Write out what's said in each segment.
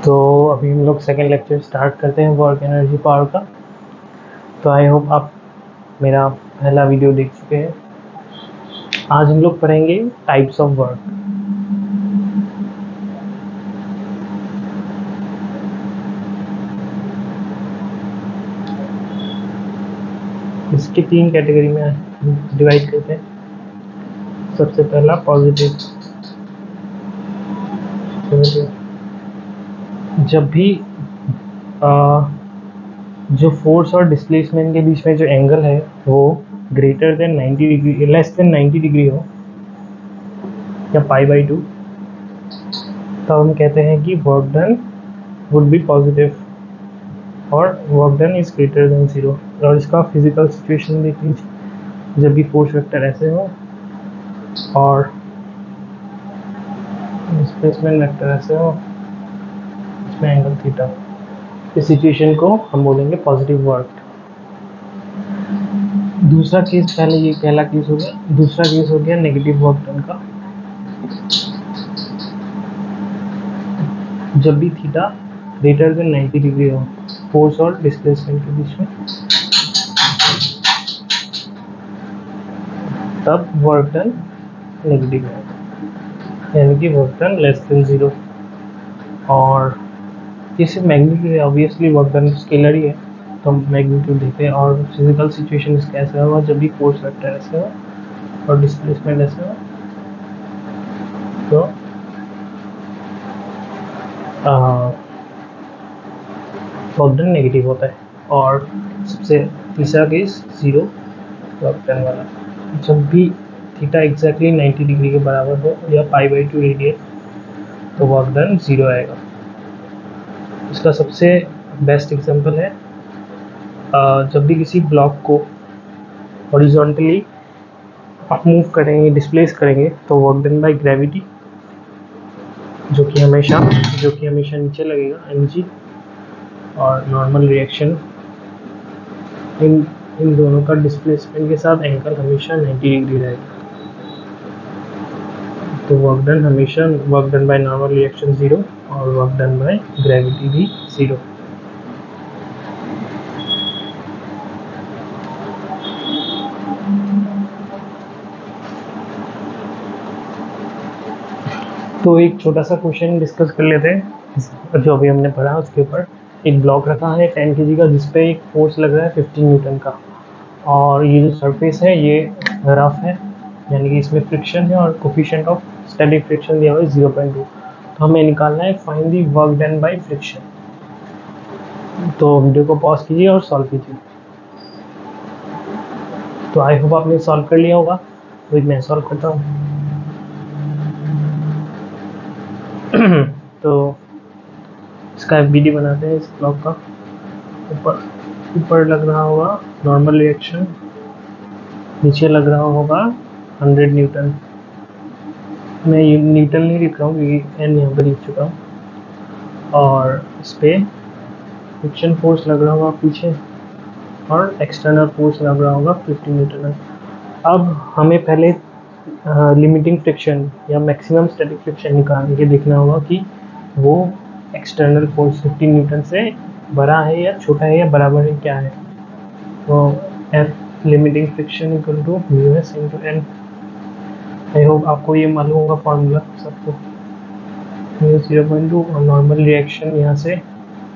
तो अभी हम लोग सेकेंड लेक्चर स्टार्ट करते हैं वर्क एनर्जी पावर का। तो आई होप आप मेरा पहला वीडियो देख चुके हैं। आज हम लोग पढ़ेंगे टाइप्स ऑफ वर्क। इसके तीन कैटेगरी में डिवाइड करते हैं। सबसे पहला पॉजिटिव। जब भी जो फोर्स और डिस्प्लेसमेंट के बीच में जो एंगल है वो greater than 90 degree, less than 90 degree हो या π/2, तब हम कहते हैं कि work done would be positive और work done is greater than 0। और इसका फिजिकल सिचुएशन देख लीजिए। जब भी फोर्स वेक्टर ऐसे हो और डिस्प्लेसमेंट वेक्टर ऐसे हो, इसमें एंगल थीटा, इस सिचुएशन को हम बोलेंगे पॉजिटिव वर्क। दूसरा केस, पहले ये पहला केस हो गया। दूसरा केस हो गया नेगेटिव वर्क डन का। जब भी थीटा ग्रेटर देन 90 डिग्री हो फोर्स और डिस्प्लेसमेंट के बीच में, तब वर्क डन नेगेटिव है, यानी कि वर्क डन लेस देन 0। और ये सिर्फ मैग्नीट्यूड है, ऑब्वियसली वर्क डन स्केलर ही है तो हम मैग्नीट्यूड देते हैं। और फिजिकल सिचुएशन इसका ऐसा होगा जब भी फोर्स वेक्टर ऐसे हो और डिस्प्लेसमेंट ऐसे हो तो वर्क डन नेगेटिव होता है। और सबसे तीसरा केस 0 वर्क डन वाला, जब भी थीटा एग्जैक्टली 90 डिग्री के बराबर हो या π/2 रेडियन तो वर्क डन 0 आएगा। इसका सबसे बेस्ट एग्जांपल है जब भी किसी ब्लॉक को हॉरिजॉन्टली आप मूव करेंगे, डिस्प्लेस करेंगे, तो वर्क डन बाय ग्रेविटी, जो कि हमेशा नीचे लगेगा, mg, और नॉर्मल रिएक्शन, इन दोनों का डिस्प्लेसमेंट के साथ एंगल हमेशा 90 डिग्री रहेगा। तो वर्क डन हमेशा work done by normal reaction 0 और वर्क डन बाय ग्रेविटी भी 0। तो एक छोटा सा क्वेश्चन डिस्कस कर लेते हैं जो अभी हमने पढ़ा उसके ऊपर। एक ब्लॉक रखा है 10 kg का, जिसपे एक फोर्स लग रहा है 15 न्यूटन का, और ये जो सरफेस है ये रफ है, यानी कि इसमें फ्रिक्शन है और कोफिशिएंट ऑफ स्टैटिक फ्रिक्शन दिया हुआ है 0.2। तो हमें निकालना है find the work done by friction. तो वीडियो को पॉज कीजिए और सॉल्व कीजिए। तो आई होप आपने सॉल्व कर लिया होगा, तो मैं सॉल्व करता हूँ। तो इसका FBD बनाते हैं इस ब्लॉक का। ऊपर लग रहा होगा नॉर्मल रिएक्शन, नीचे लग रहा होगा 100 न्यूटन। मैं ये न्यूटन नहीं लिख रहा हूँ क्योंकि n यहाँ पर लिख चुका हूँ। और इस पर फ्रिक्शन फोर्स लग रहा होगा पीछे और एक्सटर्नल फोर्स लग रहा होगा 50 न्यूटन। अब हमें पहले लिमिटिंग फ्रिक्शन या मैक्सिमम स्टैटिक फ्रिक्शन निकाल के देखना होगा कि वो एक्सटर्नल फोर्स 50 न्यूटन से बड़ा है या छोटा है या बराबर है, क्या है। तो F limiting friction equal to μs into n। I hope आपको ये मालूम होगा फॉर्मूला सबको। 0.2 और नॉर्मल रिएक्शन यहाँ से,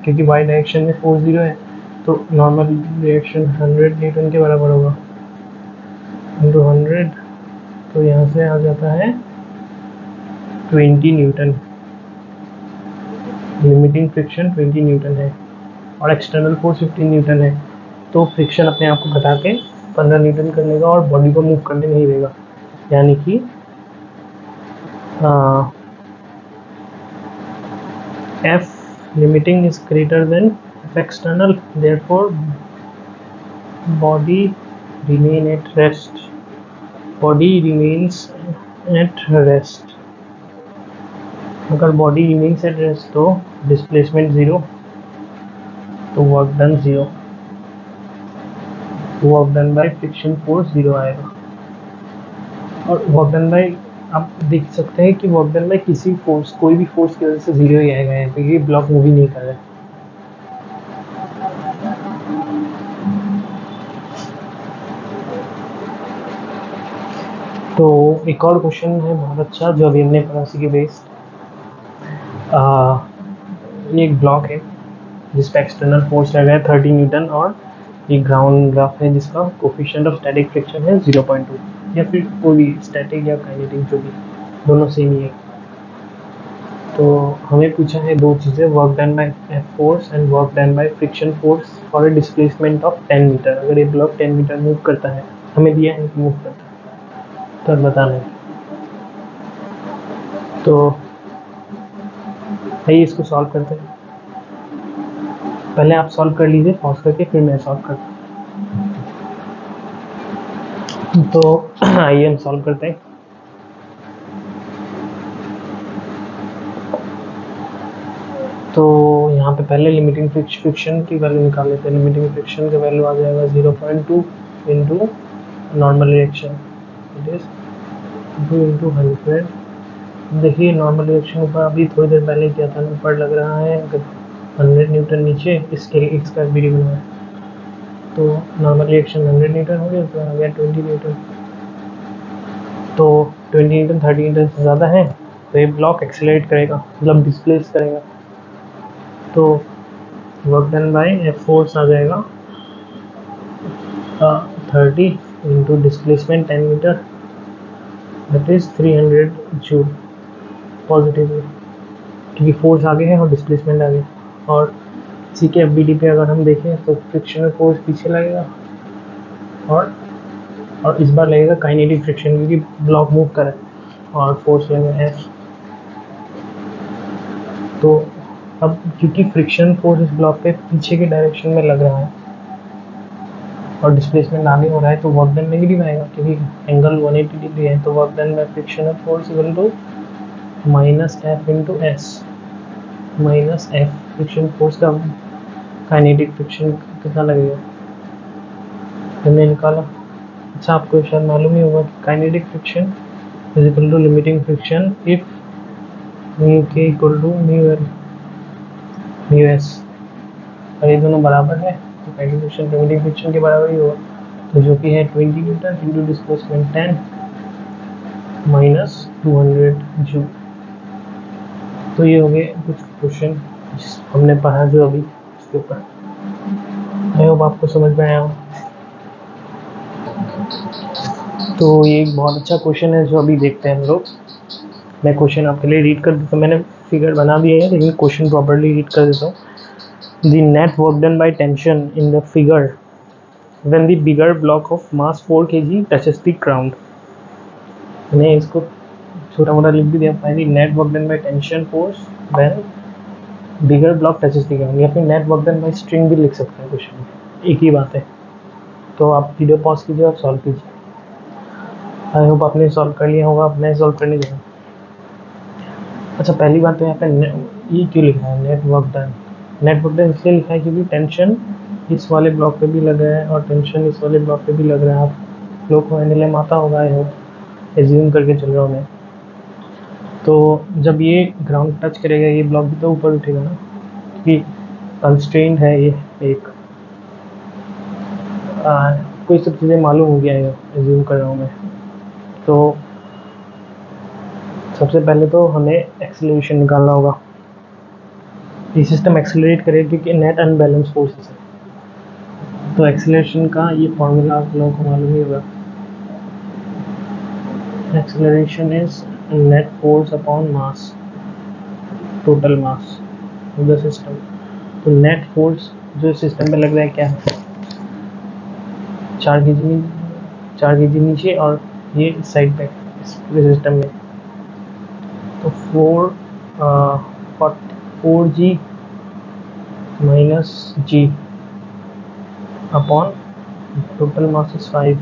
क्योंकि y डायरेक्शन में फोर्स 0 है तो नॉर्मल रिएक्शन 100 न्यूटन के बराबर होगा इंटू 100, तो यहाँ से आ जाता है 20 न्यूटन। लिमिटिंग फ्रिक्शन 20 न्यूटन है और एक्सटर्नल फोर्स 15 न्यूटन है, तो फ्रिक्शन अपने आप को घटा के 15 न्यूटन कर लेगा और बॉडी को मूव करने नहीं देगा। यानी कि F limiting is greater than F external, therefore body remain at rest. Body remains at rest. अगर बॉडी remains at rest तो डिस्प्लेसमेंट 0, तो work done 0, work done by friction force 0 आएगा। और वर्क डन बाय आप देख सकते हैं कि वर्क डन बाय किसी फोर्स, कोई भी फोर्स की वजह से 0 ही आएगा यहाँ पे, ये ब्लॉक मूव ही नहीं कर रहा है। तो एक और क्वेश्चन है बहुत अच्छा जो अभी हमने पढ़ा, उसी के बेस्ड। ये एक ब्लॉक है जिस पे एक्सटर्नल फोर्स लगा है 30 न्यूटन, और ये ग्राउंड ग्राफ है जिसका कोफिशिएंट ऑफ स्टैटिक फ्रिक्शन है 0.2, या फिर कोई भी स्टैटिक या काइनेटिक, जो भी, दोनों सेम ही है। तो हमें पूछा है दो चीज़ें, work done by F force and work done by friction force for a displacement of 10 metre. अगर ये ब्लॉक 10 मीटर मूव करता है, हमें दिया है कि मूव करता है, तो बताना है। तो आइए इसको सॉल्व करते हैं। पहले आप सॉल्व कर लीजिए पॉज करके, फिर मैं सॉल्व करता हूँ। तो आइए हम सॉल्व करते हैं। तो यहाँ पे पहले लिमिटिंग फ्रिक्शन की वैल्यू निकाल लेते हैं। लिमिटिंग फ्रिक्शन का वैल्यू आ जाएगा 0.2 into normal reaction, it is 2 into 100। देखिए नॉर्मल रिएक्शन ऊपर अभी थोड़ी देर पहले किया था, ऊपर लग रहा है अगर 100 न्यूटन, नीचे इसके इसका भी बना है, तो नॉर्मल रिएक्शन 100 न्यूटन हो गया, तो आ गया 20 न्यूटन। तो 20 न्यूटन 30 न्यूटन से ज़्यादा है, तो ये ब्लॉक एक्सेलरेट करेगा, मतलब डिस्प्लेस करेगा। तो work done by F force आ जाएगा 30 into displacement 10 metre, that is 300 joule positively, क्योंकि फोर्स आगे है और डिस्प्लेसमेंट आगे। और इसी के एफ पे अगर हम देखें तो फ्रिक्शनल फोर्स पीछे लगेगा, और इस बार लगेगा काइनेटिक फ्रिक्शन, क्योंकि ब्लॉक मूव करे, और फोर्स लगेगा एफ। तो अब क्योंकि फ्रिक्शन फोर्स इस ब्लॉक पे पीछे के डायरेक्शन में लग रहा है और डिस्प्लेसमेंट आगे हो रहा है, तो वर्क डन नेगेटिव आएगा, क्योंकि एंगल 180 डिग्री है। तो work done by frictional force equal to minus F into S, minus F friction force का काइनेटिक फ्रिक्शन कितना लगेगा हमने निकाला। अच्छा, आपको शायद मालूम ही होगा कि kinetic friction is equal to limiting friction if mu K equal to mu L mu S, और ये दोनों बराबर है, तो काइनेटिक फ्रिक्शन लिमिटिंग फ्रिक्शन के बराबर ही होगा, तो जो कि है 20 Newton into displacement 10 minus 200 joule. तो ये हो गए कुछ क्वेश्चन हमने पढ़ा जो अभी इसके ऊपर। आई होप आपको समझ में आया हो। तो ये एक बहुत अच्छा क्वेश्चन है जो अभी देखते हैं हम लोग। मैं क्वेश्चन आपके लिए रीड कर देता हूँ, मैंने फिगर बना दिया है लेकिन क्वेश्चन प्रॉपर्ली रीड कर देता हूँ। The net work done by tension in the figure when the bigger block of mass 4 kg touches the ground. मैंने इसको छोटा मोटा लिख भी दिया, find the net work done by tension force when bigger block touches the ground, या फिर net work done bye string भी लिख सकते हैं क्वेश्चन में, एक ही बात है। तो आप वीडियो पॉज कीजिए और सॉल्व कीजिए। आई होप आपने सॉल्व कर लिया होगा, अब मैं सॉल्व करने जा रहा हूँ। अच्छा, पहली बात तो यहाँ पे ये क्यों लिखा है net work done. Net work done इसलिए लिखा है क्योंकि टेंशन इस वाले ब्लॉक पे भी लग रहा है और टेंशन इस वाले ब्लॉक पे भी लग रहा है। आप लोग को एनएलएम आता होगा, आई होप, एज्यूम करके चल रहा हूँ मैं। तो जब ये ग्राउंड टच करेगा, ये ब्लॉक भी तो ऊपर उठेगा ना, क्योंकि कंस्ट्रेंट है ये एक। कोई सब चीज़ें मालूम हो गया है, एज्यूम कर रहा हूँ मैं। तो सबसे पहले तो हमें एक्सेलरेशन निकालना होगा। ये सिस्टम एक्सेलरेट करेगा क्योंकि नेट अनबैलेंस फोर्सेस है। तो एक्सेलरेशन का ये फॉर्मूला आप लोगों को मालूम ही होगा, acceleration is net force upon mass, total mass of the system. तो नेट फोर्स जो सिस्टम पे लग रहा है क्या है, 4 kg नीचे और ये इस साइड पे इस पूरे सिस्टम में। तो 4g minus g upon total mass is 5।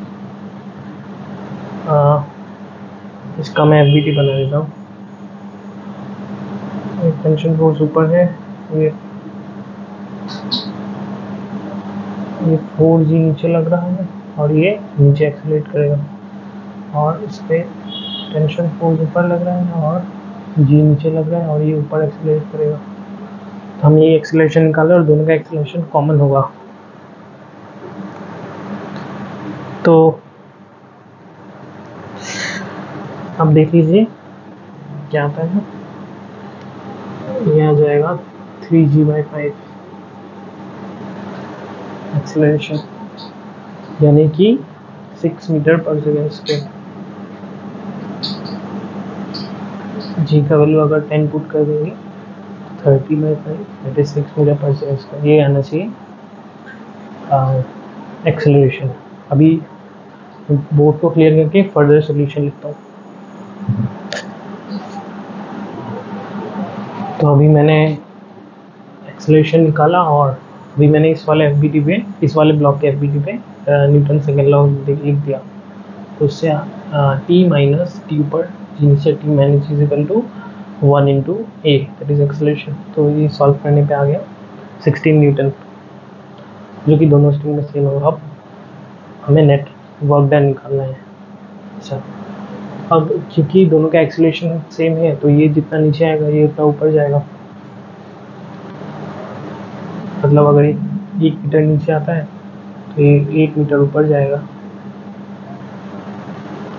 इसका मैं एफ बना देता हूँ। टेंशन फोर्स ऊपर है, ये 4g नीचे लग रहा है और ये नीचे एक्सेलरेट करेगा, और इस पे टेंशन फोर्स ऊपर लग रहा है और जी नीचे लग रहा है और ये ऊपर एक्सेलरेट करेगा, तो हम ये एक्सेलरेशन निकालें और दोनों का एक्सेलरेशन कॉमन होगा। तो अब देख लीजिए क्या आता है, ये आ जाएगा 3g/5 एक्सेलरेशन, यानी कि 6 मीटर पर सेकेंड स्क्वायर। जी का वैल्यू अगर 10 पुट कर देंगे 30/5 दैट इज 6 मीटर पर सेकेंड स्क्वायर, ये आना चाहिए एक्सेलरेशन। अभी बोर्ड को क्लियर करके फर्दर सोल्यूशन लिखता हूँ। तो अभी मैंने एक्सेलरेशन निकाला और अभी मैंने इस वाले एफबीटी पे, इस वाले ब्लॉक के एफबीटी पे न्यूटन सेकेंड लॉ लिख दिया। तो उससे टी माइनस टी ऊपर नीचे T minus is equal to 1 into A that is acceleration. तो ये सॉल्व करने पे आ गया 16 न्यूटन, जो कि दोनों स्ट्रिंग में सेम होगा। अब हमें नेट वर्क डन निकालना है। अच्छा, अब क्योंकि दोनों का एक्सेलरेशन सेम है तो ये जितना नीचे आएगा ये उतना ऊपर जाएगा। मतलब अगर 1 मीटर नीचे आता है तो ये 1 मीटर ऊपर जाएगा।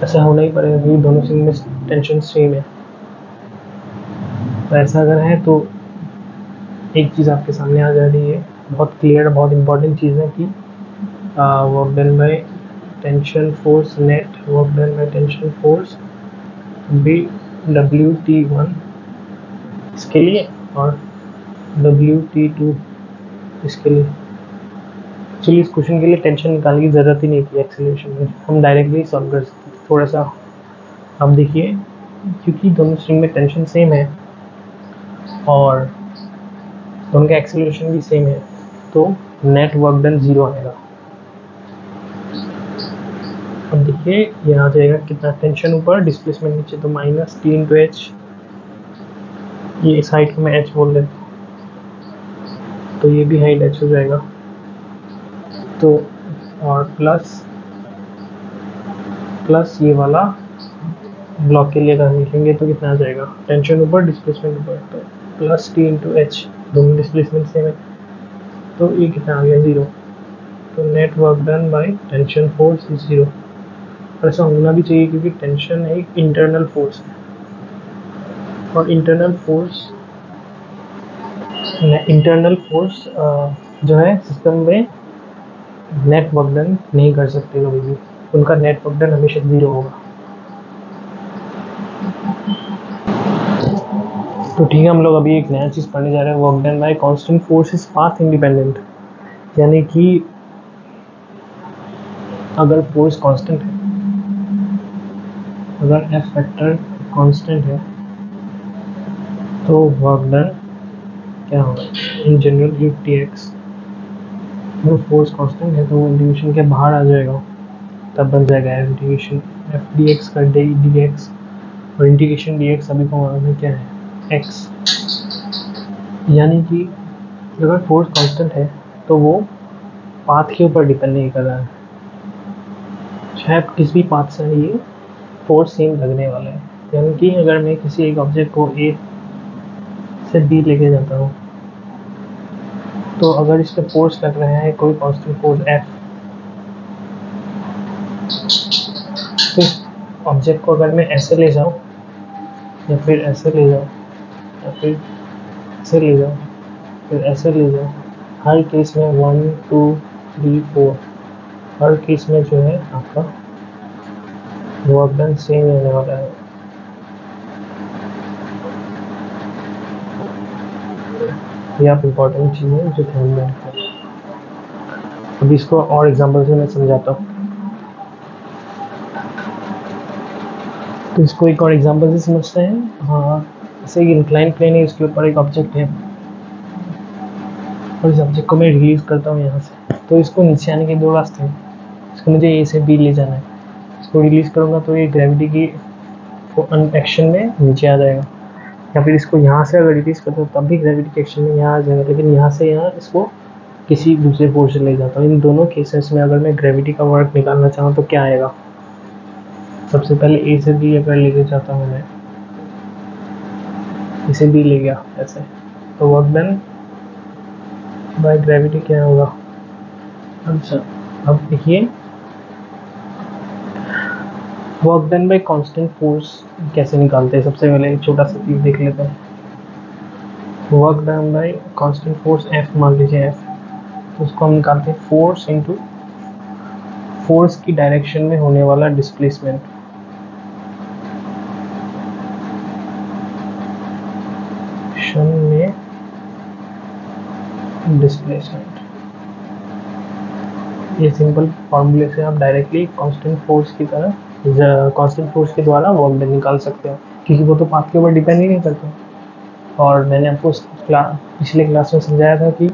ऐसा होना ही पड़ेगा क्योंकि दोनों स्ट्रिंग में टेंशन सेम है। तो ऐसा अगर है तो एक चीज़ आपके सामने आ जा रही है, बहुत क्लियर, बहुत इंपॉर्टेंट चीज़ है कि work done by tension force, net work done by tension force WT1 इसके लिए और WT2 इसके लिए। एक्चुअली इस क्वेश्चन के लिए टेंशन निकालने की ज़रूरत ही नहीं थी एक्सेलरेशन में, हम डायरेक्टली सॉल्व कर सकते थे। थोड़ा सा अब देखिए, क्योंकि दोनों स्ट्रिंग में टेंशन सेम है और दोनों का एक्सेलरेशन भी सेम है तो नेट वर्क डन 0 आएगा। अब देखिए ये आ जाएगा कितना, टेंशन ऊपर डिस्प्लेसमेंट नीचे, तो माइनस टी इंटू एच, ये इस हाइट को मैं एच बोल देता हूँ तो ये भी हाइट एच हो जाएगा। तो और प्लस ये वाला ब्लॉक के लिए अगर लिखेंगे तो कितना आ जाएगा, टेंशन ऊपर डिस्प्लेसमेंट ऊपर, तो प्लस टी इंटू एच, दोनों डिस्प्लेसमेंट सेम है तो ये कितना आ गया 0। तो net work done by tension force is 0। ऐसा होना भी चाहिए क्योंकि टेंशन एक इंटरनल फोर्स है और इंटरनल फोर्स जो है सिस्टम में नेट वर्क डन नहीं कर सकते कभी भी, उनका नेट वर्क डन हमेशा 0 होगा। तो ठीक है, हम लोग अभी एक नया चीज़ पढ़ने जा रहे हैं, work done bye constant force is path independent. यानी कि अगर फोर्स कांस्टेंट है, अगर एफ फैक्टर कांस्टेंट है तो वर्क डन क्या होगा, in general if T x, अगर फोर्स कांस्टेंट है तो वो इंटीग्रेशन के बाहर आ जाएगा, तब बन जाएगा इंटीग्रेशन एफ डी एक्स का डी एक्स, और इंटीग्रेशन डी एक्स अभी को मालूम है क्या है, एक्स। यानी कि अगर फोर्स कांस्टेंट है तो वो पाथ के ऊपर डिपेंड नहीं कर रहा है, चाहे किसी भी पाथ से ये फोर्स सेम लगने वाला है। यानी कि अगर मैं किसी एक ऑब्जेक्ट को ए से बी लेके जाता हूँ तो अगर इस पर फोर्स लग रहा है कोई कांस्टेंट फोर्स एफ, तो इस ऑब्जेक्ट को अगर मैं ऐसे ले जाऊँ या फिर ऐसे ले जाऊँ या फिर ऐसे ले जाऊँ फिर ऐसे ले जाऊँ, हर केस में 1 2 3 4 हर केस में जो है आपका वर्क डन सेम रहने वाला है। ये आप इम्पोर्टेंट चीज़ है जो ध्यान में रखें। अभी इसको और एग्जांपल से मैं समझाता हूँ। तो इसको एक और एग्जांपल से समझते हैं। हाँ, जैसे एक इंक्लाइन प्लेन है, इसके ऊपर एक ऑब्जेक्ट है और इस ऑब्जेक्ट को मैं रिलीज करता हूँ यहाँ से, तो इसको नीचे आने के 2 रास्ते हैं। इसको मुझे ए से बी ले जाना है, इसको रिलीज करूँगा तो ये ग्रेविटी की एक्शन में नीचे आ जाएगा, या फिर इसको यहाँ से अगर रिलीज करता हूँ तब भी ग्रेविटी के एक्शन में यहाँ आ जाएगा, लेकिन यहाँ से यहाँ इसको किसी दूसरे फोर्स से ले जाता हूँ। इन दोनों केसेस में अगर मैं ग्रेविटी का वर्क निकालना चाहूँ तो क्या आएगा, सबसे पहले ए से बी अगर लेके जाता हूँ मैं, इसे बी ले गया ऐसे, तो वर्क डन बाय ग्रेविटी क्या होगा। अच्छा, अब देखिए work done bye constant force कैसे निकालते हैं। सबसे पहले एक छोटा सा चीज देख लेते हैं। Work done bye constant force F मान लीजिए एफ, तो उसको हम निकालते हैं फोर्स इनटू फोर्स की डायरेक्शन में होने वाला डिस्प्लेसमेंट। में डिस्प्लेसमेंट, ये सिंपल फॉर्मूले से आप डायरेक्टली कांस्टेंट फोर्स की तरह कांस्टेंट फोर्स के द्वारा वर्क डन निकाल सकते हो, क्योंकि वो तो पाथ के ऊपर डिपेंड ही नहीं करते। और मैंने आपको पिछले क्लास में समझाया था कि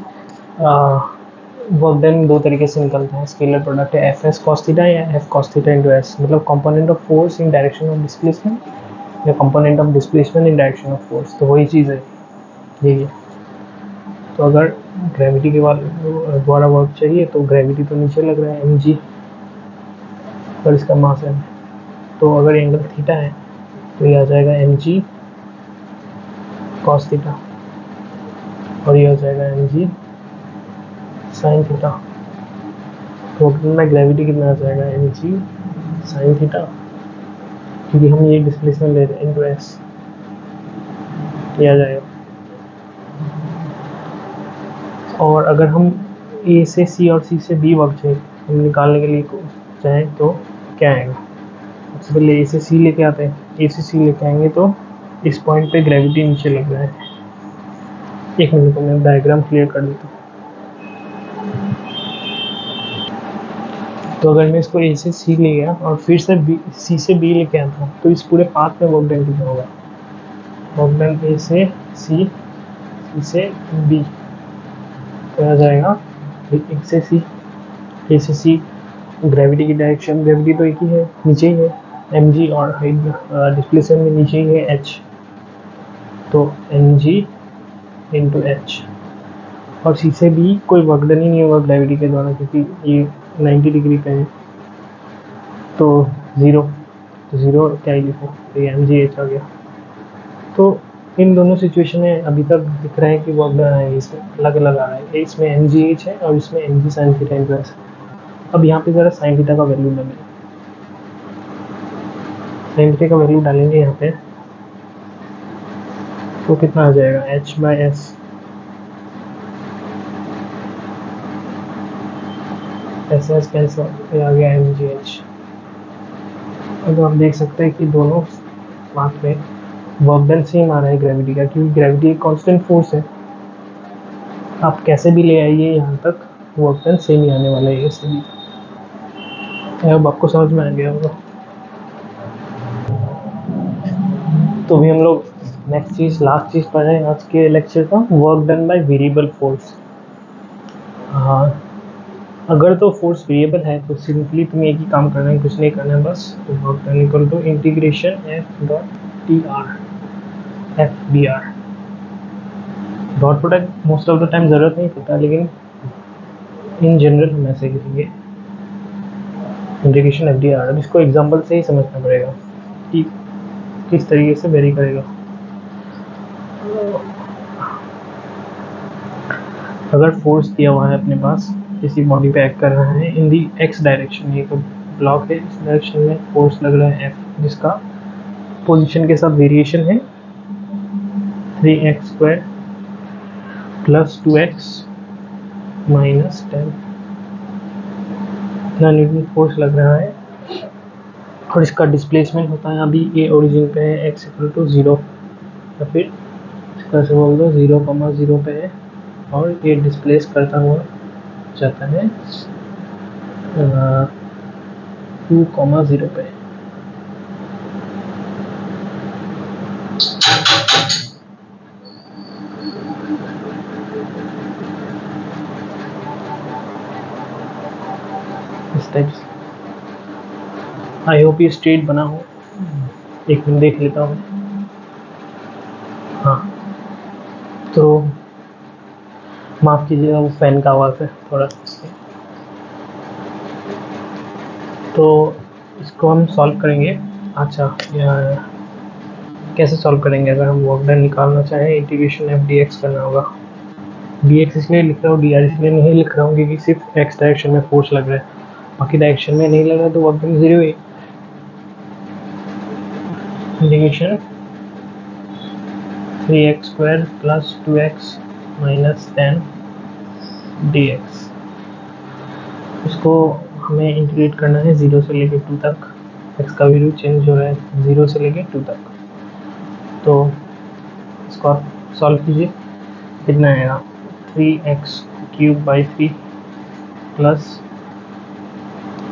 वर्क डन दो तरीके से निकलता है। स्केलर प्रोडक्ट है एफ एस कॉस थीटा या F cos theta into S, मतलब component of force in direction of displacement या component of displacement in direction of force, तो वही चीज़ है ये। तो अगर ग्रेविटी के द्वारा वर्क चाहिए तो ग्रेविटी तो नीचे लग रहा है एम जी, और इसका मास है, तो अगर एंगल थीटा है तो ये आ जाएगा एम जी कॉस थीटा, और ये हो जाएगा एम जी साइन थीटा। तो में ग्रेविटी कितना आ जाएगा एम जी साइन थीटा, क्योंकि हम ये डिस्प्लेसमेंट ले रहे हैं इनटू एस, ये आ जाएगा। और अगर हम ए से सी और सी से बी वर्क चाहिए हम निकालने के लिए चाहें तो क्या आएगा। सबसे पहले ए से सी लेके आते हैं, ए से सी लेके आएंगे तो इस पॉइंट पे ग्रेविटी नीचे लग रहा है। एक मिनट को मैं डायग्राम क्लियर कर देता हूँ। तो अगर मैं इसको ए से सी ले गया और फिर से सी से बी लेके आता हूँ तो इस पूरे पाथ में वर्क डन कितना होगा। वर्क डन ए से सी, सी से बी, तो आ जाएगा एक से सी, ए से सी। ग्रेविटी की डायरेक्शन, ग्रेविटी तो एक ही है, नीचे ही है एम जी, और हाइट डिस्प्लेसमेंट में नीचे ही है एच, तो एम जी इंटू एच। और सी से बी कोई वर्क डन ही नहीं होगा ग्रेविटी के द्वारा, क्योंकि ये 90 डिग्री पे है, तो ज़ीरो, तो ज़ीरो क्या ही लिखो, तो ये एम जी एच आ गया। तो इन दोनों सिचुएशन में अभी तक दिख रहा है कि वर्क डन है, इसमें अलग अलग आ रहा है, इसमें एम जी एच है और इसमें M G sine theta into H. अब यहाँ पे ज़रा साइन थीटा का वैल्यू डालें, साइन थीटा का वैल्यू डालेंगे यहाँ पे, तो कितना आ जाएगा H by S, S S cancel आ गया एम जी एच। तो आप देख सकते हैं कि दोनों पाथ में वर्क डन सेम आ रहा है ग्रेविटी का, क्योंकि ग्रेविटी एक कांस्टेंट फोर्स है। आप कैसे भी ले आइए यहाँ तक वर्क डन सेम ही आने वाला है ये सभी। अब आपको समझ में आ गया होगा। तो भी हम लोग नेक्स्ट चीज़, लास्ट चीज़ पढ़ रहे हैं आज के लेक्चर का, work done by variable force. हाँ, अगर तो फोर्स वेरिएबल है तो सिंपली तुम्हें एक ही काम करना है, कुछ नहीं करना है, बस work done equal to integration F dot T R F B R. Dot product most of the time ज़रूरत नहीं पड़ता, लेकिन इन जनरल हम ऐसे करेंगे इंटीग्रेशन एफ डी आर। अब इसको एग्जाम्पल से ही समझना पड़ेगा कि किस तरीके से वेरी करेगा। अगर फोर्स दिया हुआ है अपने पास, किसी बॉडी पे एक्ट कर रहा है इन दी एक्स डायरेक्शन, ये कोई ब्लॉक है, इस डायरेक्शन में फोर्स लग रहा है एफ, जिसका पोजीशन के साथ वेरिएशन है 3x square plus 2x minus 10, इतना न्यूटन फोर्स लग रहा है। और इसका डिस्प्लेसमेंट होता है, अभी ये ओरिजिन पे है x इक्वल टू 0, या फिर इसका से बोल दो 0,0 पे है, और ये डिस्प्लेस करता हुआ जाता है 2,0 पे। इस टाइप से आई होप ये स्ट्रेट बना हो। एक मिनट देख लेता हूँ। हाँ, तो माफ़ कीजिएगा, वो फैन का आवाज़ है थोड़ा। तो इसको हम सॉल्व करेंगे। अच्छा कैसे सॉल्व करेंगे? अगर हम वर्क डन निकालना चाहें, इंटीग्रेशन एफ डी एक्स करना होगा। डी एक्स इसलिए लिख रहा हूँ, डी आर इसलिए नहीं लिख रहा हूँ क्योंकि सिर्फ एक्स डायरेक्शन में फोर्स लग रहा है, बाकी डायरेक्शन में नहीं लग रहा, तो वर्क डन 0 है। इंटीग्रेशन 3x² + 2x - 10 dx, इसको हमें इंटीग्रेट करना है 0 से लेकर 2 तक। x का वैल्यू चेंज हो रहा है 0 से लेकर 2 तक, तो इसको आप सॉल्व कीजिए। कितना आएगा? 3x³/3 +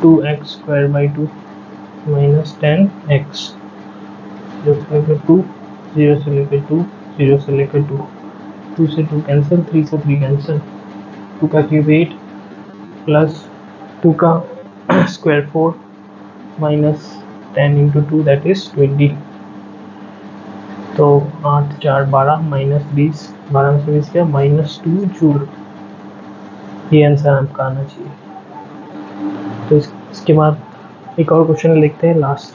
2x²/2 - 10x, 0 से लेकर 2, 0 से लेकर 2, 0 से लेकर 2, 2 से 2 कैंसिल, 3 से 3 कैंसिल, 2 का क्यूब 8 प्लस 2 का स्क्वायर 4 माइनस 10 × 2 दैट इज 20, तो 8 4 12 माइनस 20, 12 से 20 क्या -2 जूल, ये आंसर आपका आना चाहिए। तो इसके बाद एक और क्वेश्चन लिखते हैं लास्ट।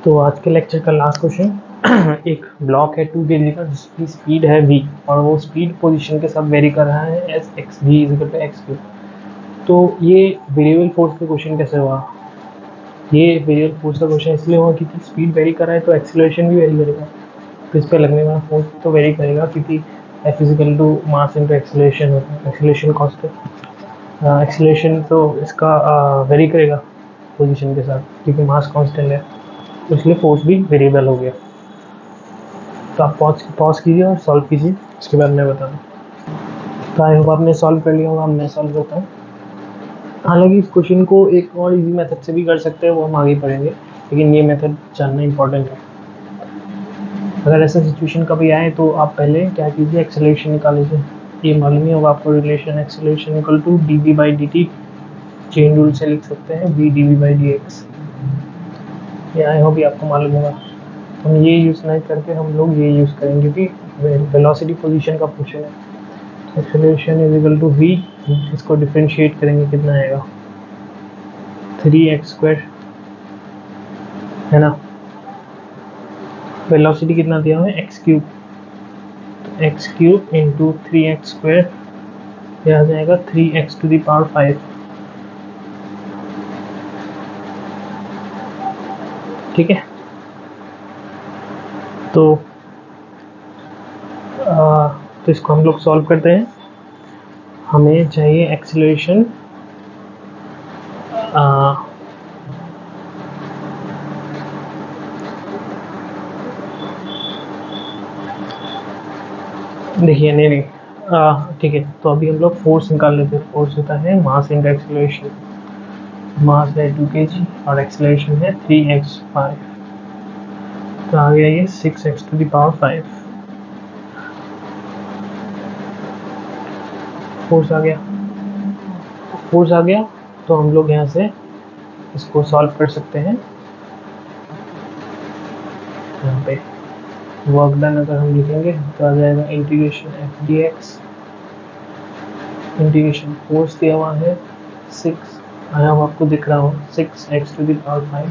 तो आज के लेक्चर का लास्ट क्वेश्चन एक ब्लॉक है 2 kg का जिसकी स्पीड है v और वो स्पीड पोजीशन के साथ वेरी कर रहा है एस एक्स वी = x3। तो ये वेरिएबल फोर्स का क्वेश्चन कैसे हुआ? ये वेरिएबल फोर्स का क्वेश्चन इसलिए हुआ क्योंकि स्पीड वेरी कर रहा है तो एक्सीलरेशन भी वेरी करेगा, तो इस पर लगने वाला फोर्स तो वेरी करेगा क्योंकि F = मास × एक्सीलरेशन होता है, एक्सीलरेशन कांस्टेंट, एक्सीलरेशन तो इसका वेरी करेगा पोजीशन के साथ क्योंकि मास कांस्टेंट है, तो इसलिए फोर्स भी वेरिएबल हो गया। तो आप पॉज कीजिए और सॉल्व कीजिए, उसके बाद मैं बता दूँ। तो आई होप आपने सॉल्व कर लिया होगा, मैं सॉल्व करता हूँ। हालांकि इस क्वेश्चन को एक और इजी मेथड से भी कर सकते हैं, वो हम आगे पढ़ेंगे, लेकिन ये मेथड जानना इंपॉर्टेंट है। अगर ऐसा सिचुएशन कभी आए तो आप पहले क्या कीजिए, एक्सेलरेशन निकाल लीजिए। ये मालूम ही होगा आपको relation, acceleration = dv/dt, chain rule से लिख सकते हैं v dv/dx, ये आई होप आपको मालूम होगा। हम ये यूज़ नहीं करके हम लोग ये यूज़ करेंगे क्योंकि वेलोसिटी पोजीशन का क्वेश्चन है। एक्सेलरेशन = v, इसको डिफरेंशिएट करेंगे, कितना आएगा? 3x² है ना। वेलोसिटी कितना दिया हुआ है? x3, तो x3 × 3x², यह आ जाएगा 3x⁵। ठीक है, तो इसको हम लोग सॉल्व करते हैं। हमें चाहिए एक्सीलरेशन देखिए नहीं ठीक है, तो अभी हम लोग फोर्स निकाल लेते हैं। फोर्स होता है मास × एक्सीलरेशन, मास है 2 kg और एक्सीलरेशन है 3x5, तो आ गया ये 6x⁵। फोर्स आ गया, तो हम लोग यहाँ से इसको सॉल्व कर सकते हैं। यहाँ पे वर्क डन अगर हम लिखेंगे तो आ जाएगा integration F D x, integration force दिया हुआ है 6, आया हुआ आपको दिख रहा हो 6x⁵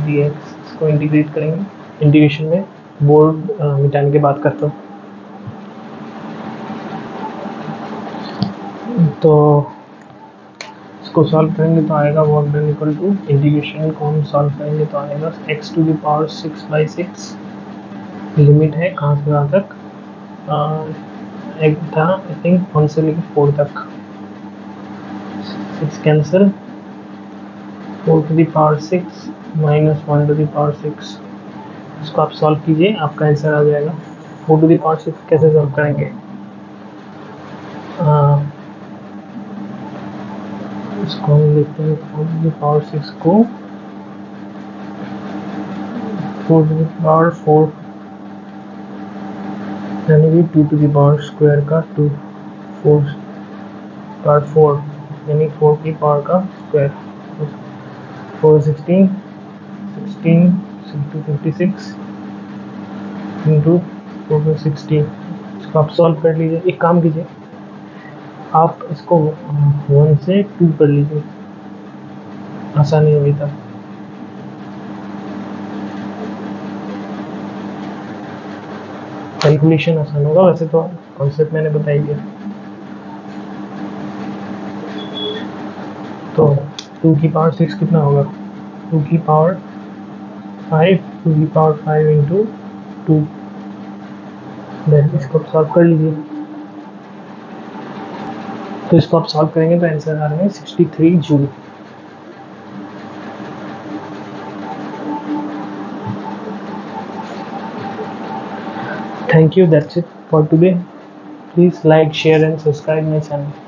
dx, इसको इंटीग्रेट करेंगे। इंटीग्रेशन में बोर्ड मिटाने के बाद करता हूँ। तो इसको सॉल्व करेंगे तो आएगा वर्क डन = इंटीग्रेशन को हम सॉल्व करेंगे तो आएगा x⁶/6, लिमिट है कहाँ से कहाँ तक, एक था आई थिंक 1 से लेकर 4 तक, 6 कैंसिल, 4⁶ - 1⁶, इसको आप सॉल्व कीजिए, आपका आंसर आ जाएगा। 4⁶ कैसे सॉल्व करेंगे? इसको हम लिखते हैं 4⁶ को 4⁴ यानी कि 2⁻² का 2, 4 यानी 4 की पावर का स्क्वायर, 4 16 16 56 × 4 16, इसको आप सॉल्व कर लीजिए। एक काम कीजिए, आप इसको 1 से 2 कर लीजिए, आसानी होगी तब। कैलकुलेशन आसान होगा, वैसे तो कॉन्सेप्ट मैंने बताई दिया। तो 2 की पावर 6 कितना होगा, 2 की पावर 5, 2 की पावर 5 इंटू 2, देन इसको सॉल्व कर लीजिए। तो इसको आप सॉल्व करेंगे तो आंसर आ रहे हैं 63 joule. Thank you, that's it for today. Please like, share and subscribe my channel.